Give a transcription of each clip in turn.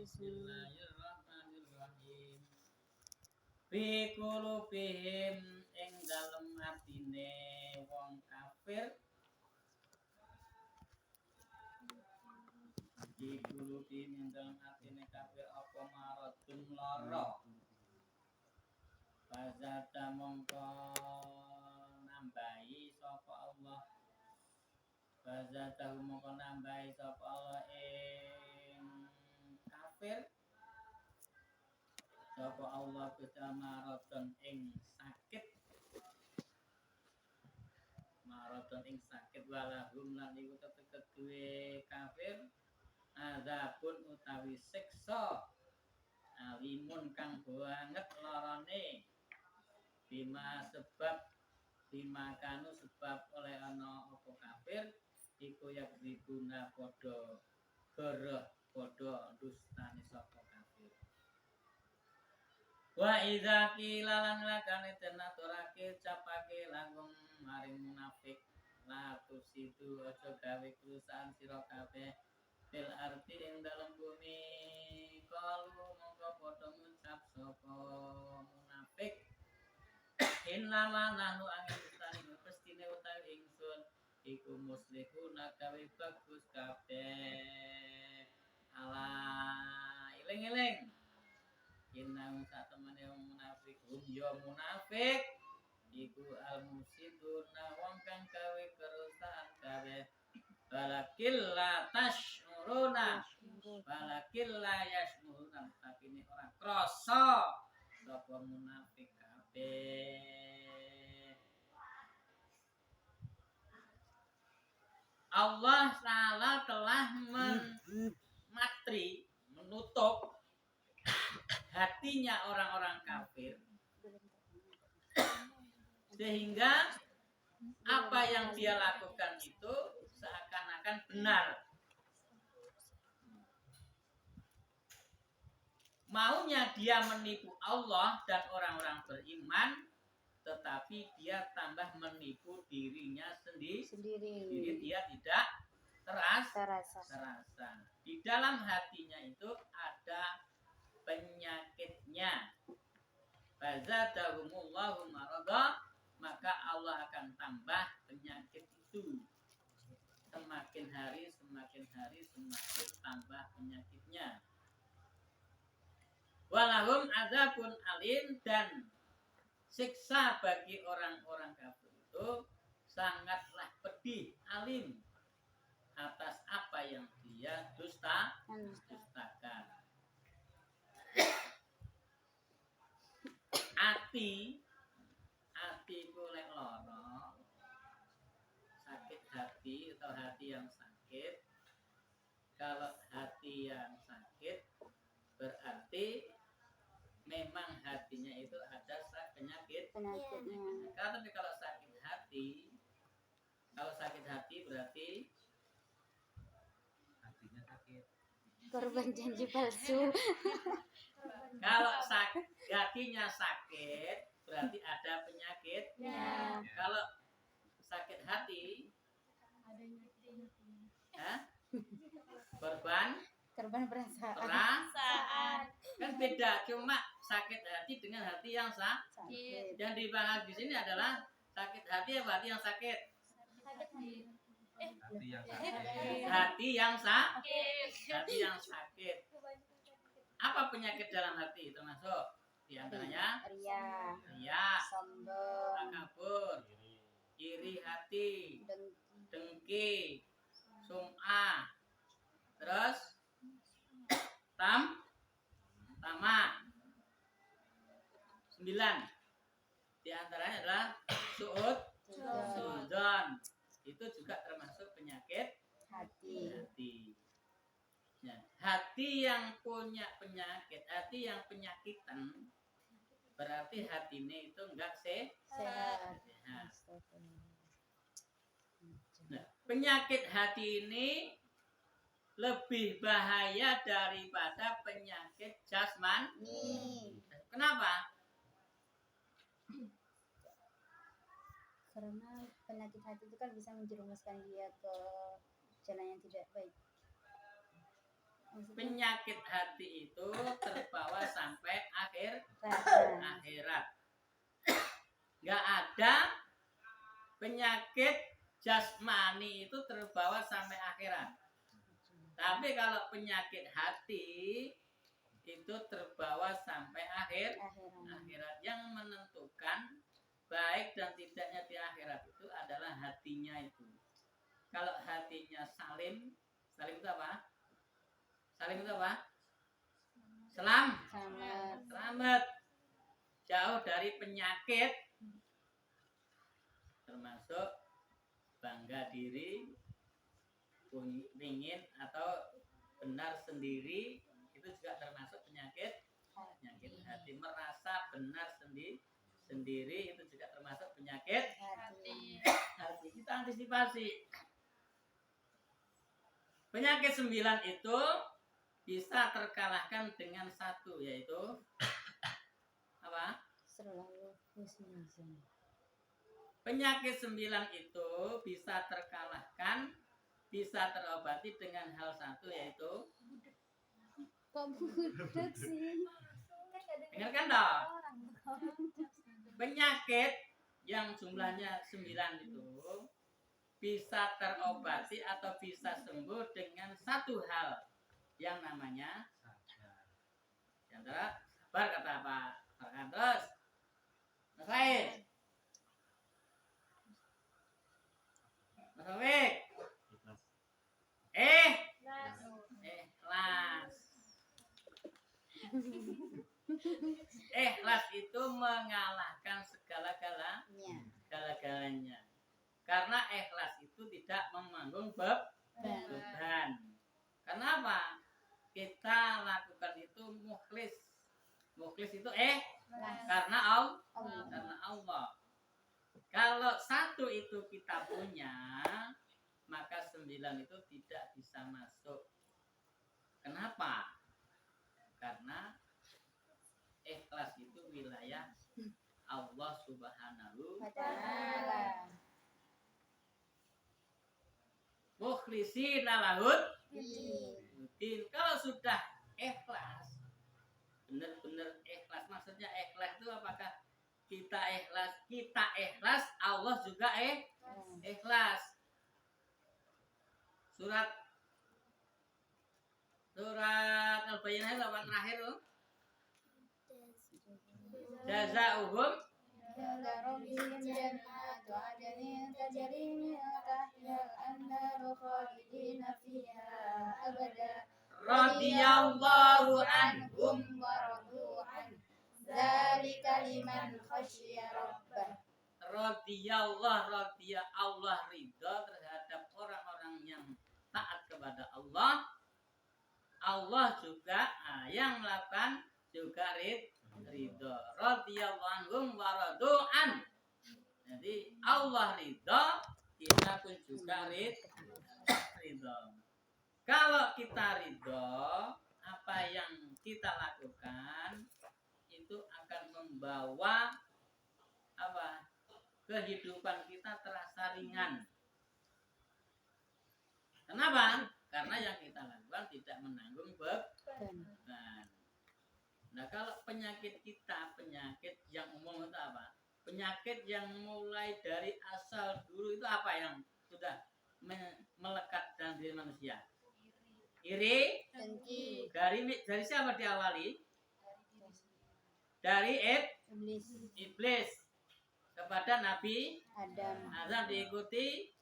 Bismillahirrahmanirrahim. Fi qulubihim ing dalem atine wong kafir. Fi qulubihim ing dalem atine kafir apa maradun lara. Fazata mongko nambahi sapa Allah. Fazata mongko nambahi sapa Allah ing kafir. Sapa Allah bisa maradun ing sakit. Maradun ing sakit walahum lan iku tetep kedue kafir. Azabun utawi siksa. Alimun kang banget larane. Bima kanu sebab oleh ana apa kafir iku yak diguna padha gereh padha dustane sapa kafir. Wa idza qila lan lakane tenaturake capake langkung maring munafik la tusidu aja gawe kerusakan sira kabeh fil arti ing dalem bumi kalu mongko padha ngucap sapa munafik innama nahnu angin pestine utawi ingsun iku muslihuna gawe bagus kabeh ala eling-eling inna satemene wong munafik ya munafik iku al-musiduna wong kang gawe kerusakan kabeh balakil la tashuruna balakil la yashuruna tapi ini orang krasa sapa munafik kabeh. Allah Ta'ala telah menutup hatinya orang-orang kafir sehingga apa yang dia lakukan itu seakan-akan benar. Maunya dia menipu Allah dan orang-orang beriman, tetapi dia tambah menipu dirinya sendiri. Jadi dia tidak terasa. Di dalam hatinya itu ada penyakitnya. Fazadahumullahu marada, maka Allah akan tambah penyakit itu. Semakin hari semakin tambah penyakitnya. Walahum azabun alim, dan siksa bagi orang-orang kafir itu sangatlah pedih, alim atas apa yang dia dustakan. Ati boleh lara, sakit hati atau hati yang sakit. Kalau hati yang sakit berarti memang hatinya itu ada penyakitnya. Tapi kalau sakit hati berarti hatinya sakit. Korban janji palsu. Kalau hatinya sakit berarti ada penyakit. Ya. Kalau sakit hati, korban perasaan. Kan beda, cuma sakit hati dengan hati yang sakit. Yang dibahas di sini adalah sakit hati apa hati yang sakit? Hati yang sakit. Apa penyakit dalam hati termasuk? Di antaranya riya, sombong, takabur, iri hati, dengki, sum'ah, terus tamak. 9. Di antaranya adalah suudzon. Itu juga termasuk penyakit hati. Nah, hati yang punya penyakit, hati yang penyakitan, berarti hatinya itu enggak sehat. Nah, penyakit hati ini lebih bahaya daripada penyakit jasmani. Kenapa? Karena penyakit hati itu kan bisa menjerumuskan dia ke jalan yang tidak baik. penyakit hati itu terbawa sampai akhirat. Nggak ada penyakit jasmani itu terbawa sampai akhirat. Tapi kalau penyakit hati itu terbawa sampai akhirat. Yang menentukan baik dan tidaknya di akhirat itu adalah hatinya itu. Kalau hatinya salim itu apa? Salim itu apa? Selamat. Jauh dari penyakit, termasuk bangga diri, ingin atau benar sendiri, itu juga termasuk penyakit hati. Merasa benar sendiri itu juga termasuk penyakit hati. Kita antisipasi. Penyakit 9 itu bisa terkalahkan dengan 1, yaitu apa? Penyakit 9 itu bisa terkalahkan, bisa terobati dengan hal 1, yaitu kok budek sih? dengarkan dong. Penyakit yang jumlahnya 9 itu bisa terobati atau bisa sembuh dengan 1 hal yang namanya sabar, kata Pak Farhan. Terus selesai. Mas Taufik. Ikhlas. Ikhlas itu mengalahkan segala-galanya. Karena ikhlas itu tidak memanggung beban. Kenapa? Kita lakukan itu mukhlis. Mukhlis itu karena Allah. Kalau 1 itu kita punya, maka 9 itu tidak bisa masuk. Kenapa? Karena ikhlas itu wilayah Allah Subhanahu wa Ta'ala. Mukhlisina lahud din. Kalau sudah ikhlas, benar-benar ikhlas. Maksudnya ikhlas itu apakah kita ikhlas, Allah juga ikhlas. Surat Al-Bayyinah ayat terakhir loh. Jazaohum Darobihim jannatu adnin tajri min tahtiha al-anharu khalidina fiha abada. Radiyallahu anhum wa radu an. Dzalika liman khasyiya rabbah. Radiyallahu Allah ridha terhadap orang-orang yang taat kepada Allah. Allah juga yang melakukan juga ridha. Radiyallahu anhum wa radu an. Jadi Allah ridha, kita pun juga ridha. Kalau kita ridha, apa yang kita lakukan itu akan membawa apa? Kehidupan kita terasa ringan. Kenapa? Karena yang kita lakukan tidak menanggung beban. Nah, kalau penyakit kita, penyakit yang umum itu apa? Penyakit yang mulai dari asal dulu itu apa yang sudah melekat dalam diri manusia? Iri, dengki. Dari siapa diawali? Dari iblis kepada Nabi Adam, diikuti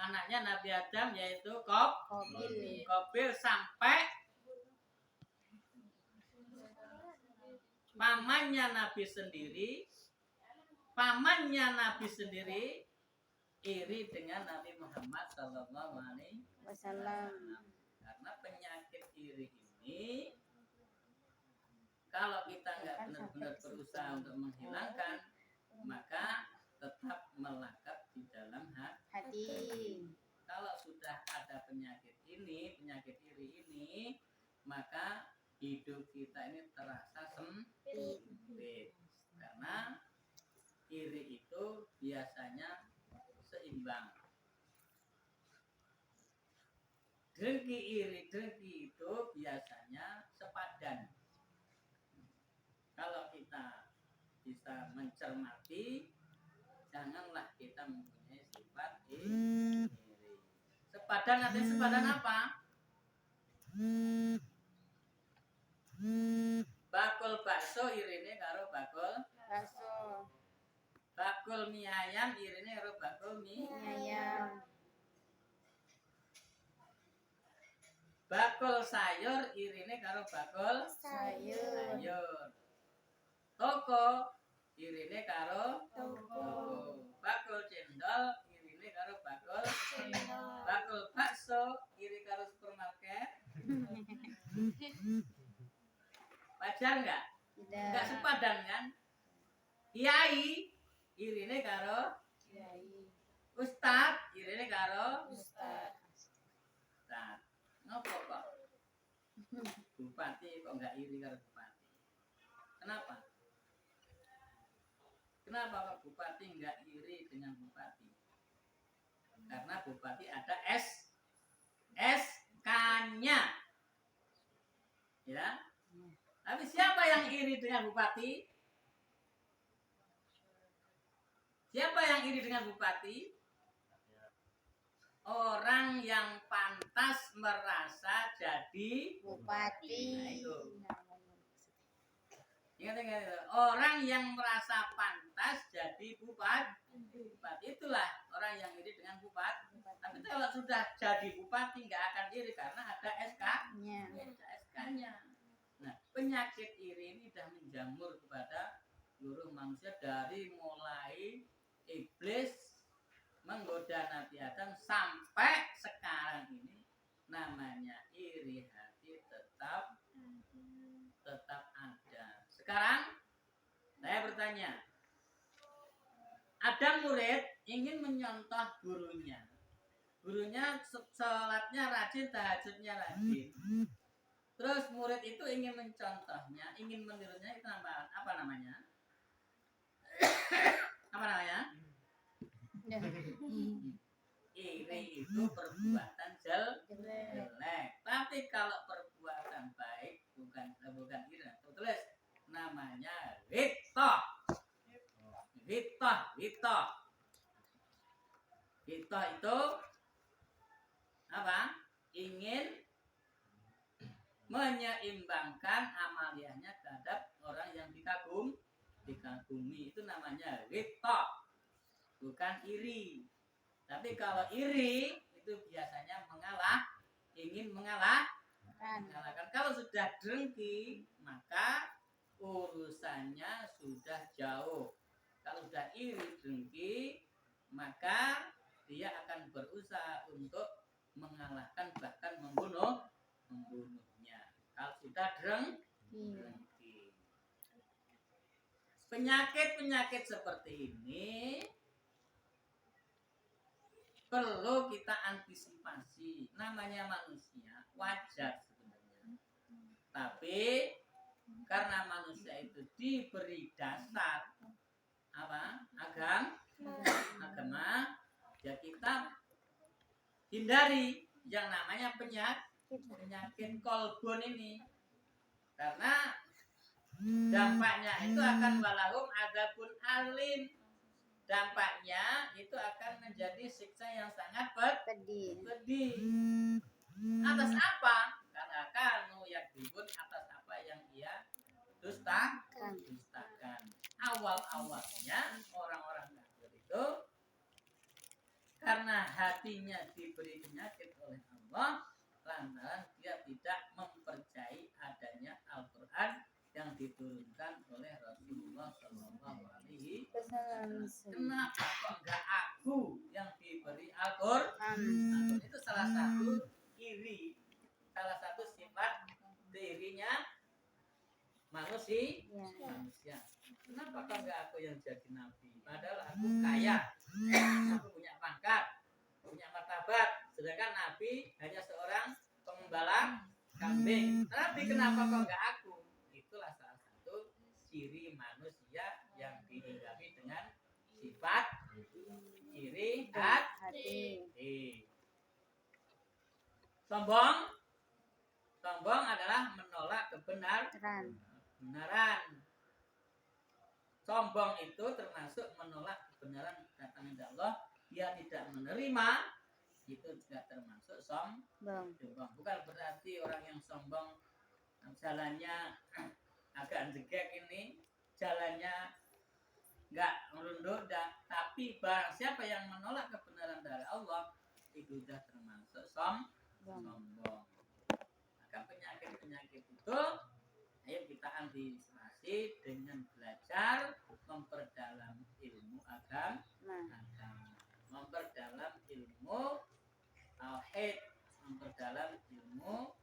anaknya Nabi Adam yaitu Qabil sampai pamannya Nabi sendiri iri dengan Nabi Muhammad sallallahu alaihi wasallam. Karena penyakit iri ini kalau kita nggak benar-benar berusaha untuk menghilangkan, maka tetap melekat di dalam hati. Kalau sudah ada penyakit iri ini, maka hidup kita ini terasa sempit. Karena iri itu biasanya seimbang Dengki, iri, dengki itu biasanya sepadan. Kalau kita bisa mencermati, janganlah kita mempunyai sifat iri. Sepadan artinya sepadan apa? Bakul bakso irine karo bakul bakso, bakul mie ayam irine karo bakul mie ayam, bakul sayur irine karo bakul sayur, sayur. Toko irine karo toko, bakul cendol irine karo bakul cendol, bakul bakso iri karo supermarket. Wajar enggak tidak, sepadan kan? Kiai irine karo kiai, ustad irine karo ustad, ustad. Ngopo kok bupati kok enggak iri karo bupati? Kenapa? Kenapa kok bupati enggak iri dengan bupati? Karena bupati ada SK-nya. Ya. Tapi siapa yang iri dengan bupati? Siapa yang iri dengan bupati? Orang yang pantas merasa jadi bupati. Nah, itu. Ingat itu. Orang yang merasa pantas jadi bupati itulah orang yang iri dengan bupati. Tapi kalau sudah jadi bupati nggak akan iri karena ada SK-nya. Nah, penyakit iri ini sudah menjamur kepada seluruh manusia dari mulai iblis menggoda Nabi Adam sampai sekarang ini namanya iri hati tetap ada. Sekarang saya bertanya, ada murid ingin menyontoh gurunya. Gurunya sholatnya rajin, tahajudnya rajin. Terus murid itu ingin mencontohnya, ingin menirunya, itu apa namanya? Apa namanya? Iri itu perbuatan jelek. Tapi kalau perbuatan baik bukan iri. Tulis namanya rito. Rito itu apa? Ingin menyeimbangkan amaliyahnya terhadap orang yang dikagumi, itu namanya rito, bukan iri. Tapi kalau iri itu biasanya ingin mengalahkan. Kalau sudah dengki, maka urusannya sudah jauh. Kalau sudah iri dengki, maka dia akan berusaha untuk mengalahkan bahkan membunuhnya. Kalau sudah dengki. Penyakit seperti ini perlu kita antisipasi. Namanya manusia, wajar sebenarnya. Tapi karena manusia itu diberi dasar apa? Agama, ya kita hindari yang namanya penyakit kolbun ini. Karena dampaknya itu akan walahum adzabun alim. Dampaknya itu akan menjadi siksa yang sangat pedih. Atas apa? Karena kanu yakdibun, atas apa yang ia dustakan. Awalnya orang-orang kafir itu karena hatinya diberi penyakit oleh Allah, lantaran dia tidak mempercayai adanya Al-Quran yang diturunkan oleh Rasulullah Shallallahu Alaihi Wasallam. Kenapa kok enggak aku yang diberi Al-Quran? Itu salah satu iri, salah satu sifat dirinya manusia. Kenapa kok enggak aku yang jadi nabi? Padahal aku kaya, aku punya pangkat, punya martabat. Sedangkan nabi hanya seorang pengembala kambing. Tapi kenapa kok enggak aku? Itulah salah satu ciri manusia yang dihinggapi dengan sifat iri hati. Sombong adalah menolak kebenaran. Sombong itu termasuk menolak kebenaran datang dari Allah. Dia tidak menerima, itu juga termasuk sombong. Bukan berarti orang yang sombong jalannya agak jegek ini, jalannya nggak merunduk, tapi barang siapa yang menolak kebenaran dari Allah itu sudah termasuk sombong. Maka penyakit itu ayo kita antisipasi dengan belajar memperdalam ilmu agama, memperdalam ilmu tauhid, memperdalam ilmu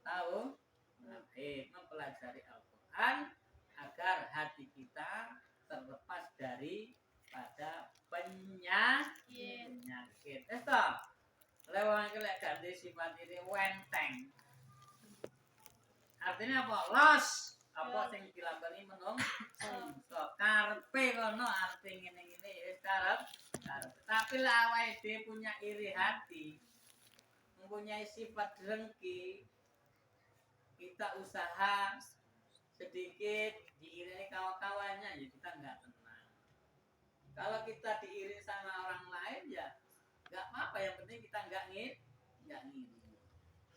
tauhid, mempelajari Al-Quran agar hati kita terlepas dari pada penyakit. Itu lewat kelek ganti sifat ini wenteng. Artinya apa? Los. Apa sing dilakoni menung? So karpe kono arti ngene-ngene ya karep. Tapi lah awake dhewe punya iri hati, mempunyai sifat dengki, kita usaha sedikit diiringi kawan-kawannya ya kita nggak tenang. Kalau kita diiringi sama orang lain ya nggak apa-apa, yang penting kita nggak ngiri.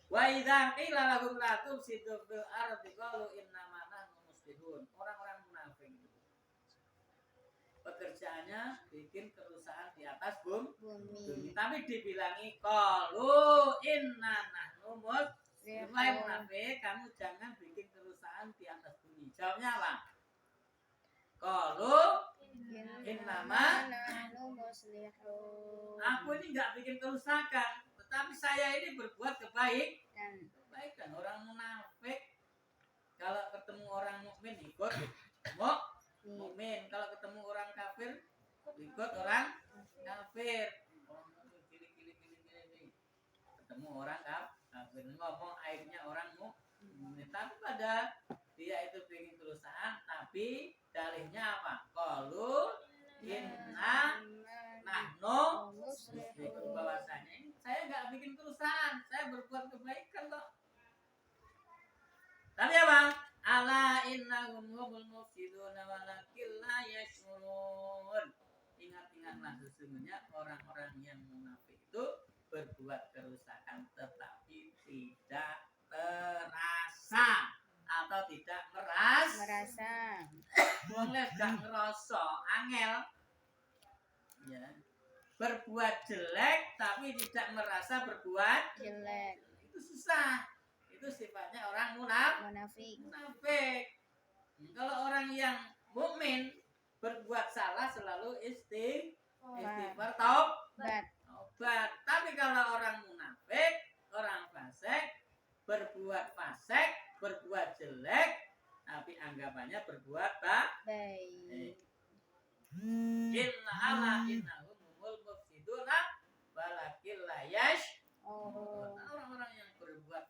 Wa idza qila lahum la tufsidu fil ardi qalu innama nahnu muslihun. Orang-orang munafik itu pekerjaannya bikin kerusakan di atas bumi. Tapi dibilangi qalu inna nahnu muslihun. Munafik, kamu jangan bikin kerusakan di atas bumi. Jawabnya apa? Qalu innama nahnu muslihun. Aku ini enggak bikin kerusakan, tetapi saya ini berbuat kebaikan. Orang munafik kalau ketemu orang mukmin ikut mukmin, kalau ketemu orang kafir ikut orang kafir. Ketemu orang kafir ngomong aibnya orang mukmin, tapi pada dia itu bikin kerusakan, tapi dalihnya apa? Qalu inna nahnu muslihun, bahwasanya saya enggak bikin kerusakan, saya berbuat kebaikan kok. Tapi apa? Ala innahum humul mufsidun walakin la yash'urun. Ingat-ingatlah, sesungguhnya orang-orang yang munafik itu berbuat kerusakan tetapi tidak terasa atau tidak merasa. Wong lek gak ngerasa angel. Ya. Berbuat jelek tapi tidak merasa berbuat jelek. Itu susah. Itu sifatnya orang munafik. Kalau orang yang mukmin berbuat salah selalu istighfar taubat. Tapi kalau orang munafik, orang fasik, berbuat jelek tapi anggapannya berbuat baik. Inna ala innahum humul mufsiduna walakin la yash'urun. Orang-orang yang berbuat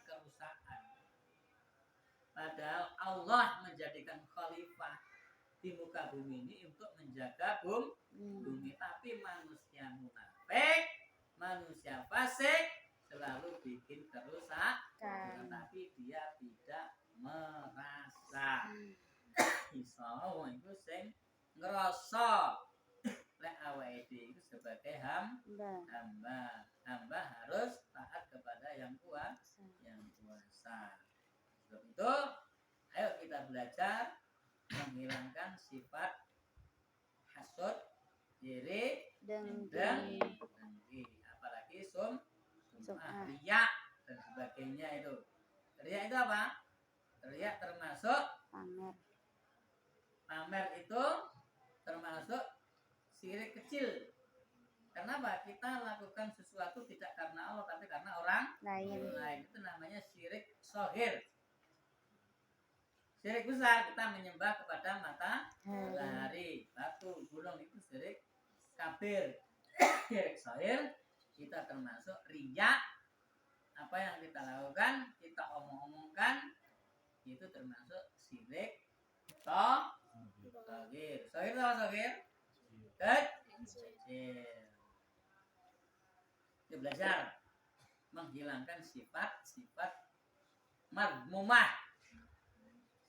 kerusakan. Padahal Allah menjadikan khalifah di muka bumi ini untuk menjaga bumi. Tapi manusia munafik, manusia fasik selalu bikin kerusakan, tapi dia tidak merasa. Iso itu sing ngerasa lek awake dhewe sebagai hamba harus taat kepada yang kuasa. Sebab itu ayo kita belajar menghilangkan sifat hasud, iri, dengki, apalagi sum'ah, riya dan sebagainya itu. Riya itu apa? Riya termasuk pamer itu termasuk syirik kecil. Kenapa? Kita lakukan sesuatu tidak karena Allah tapi karena orang lain. Itu namanya syirik shahir. Syirik besar kita menyembah kepada matahari, batu, gunung, itu syirik kabir. Syirik shahir kita termasuk riya. Apa yang kita lakukan, kita omong-omongkan, itu termasuk syirik shahir. Shahir apa shahir? Kecil. Kita belajar menghilangkan sifat-sifat madmumah,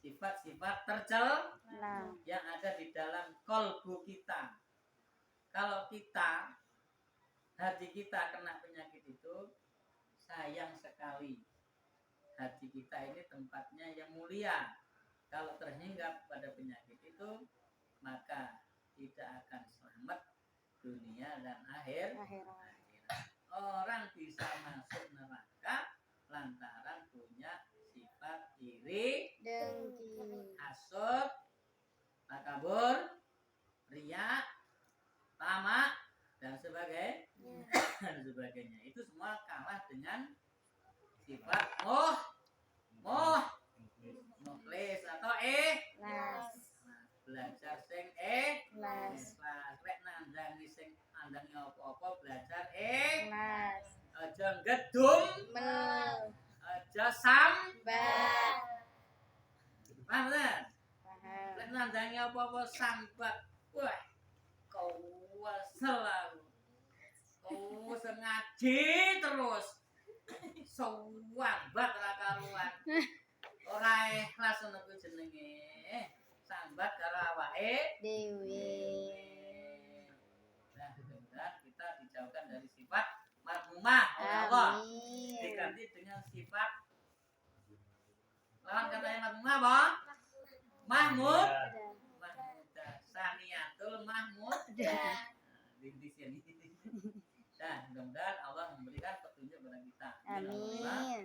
sifat-sifat tercela Nah. yang ada di dalam kolbu kita. Kalau hati kita kena penyakit itu, sayang sekali. Hati kita ini tempatnya yang mulia. Kalau terhinggap pada penyakit itu, maka tidak akan selamat dunia dan akhirat. Orang bisa masuk neraka lantaran punya sifat iri, Dengki. hasud, takabur, riya, tamak, dan sebagainya. Itu semua kalah dengan sifat mukhlis atau Las. belajar sing Las. rek nandangi sing andangi apa-apa belajar Las. aja gedung Mel. aja sambat. Paham. Paham kan? Rek nandangi apa-apa sambat. Wah, kau selalu kau sengaji terus sambat ra karuan. Ora ikhlas ngono kuwi jenenge. Sambat karo awake Dewi. Nah, mudah-mudahan kita dijauhkan dari sifat madmumah oleh Allah. Amin. Diganti dengan sifat lawan katanya madmumah apa? Mahmud. Mahmudah. Saniatul Mahmud. Di sini. Nah, mudah-mudahan Allah memberikan petunjuk kepada kita. Amin.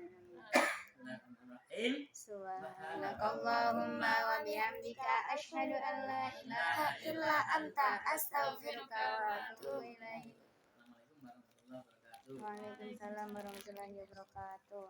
Bismillahirrahmanirrahim. Subhanakallahumma wa bihamdika asyhadu an la ilaha illa anta astaghfiruka wa atubu ilaik. Assalamualaikum warahmatullahi wabarakatuh. Waalaikumsalam warahmatullahi wabarakatuh.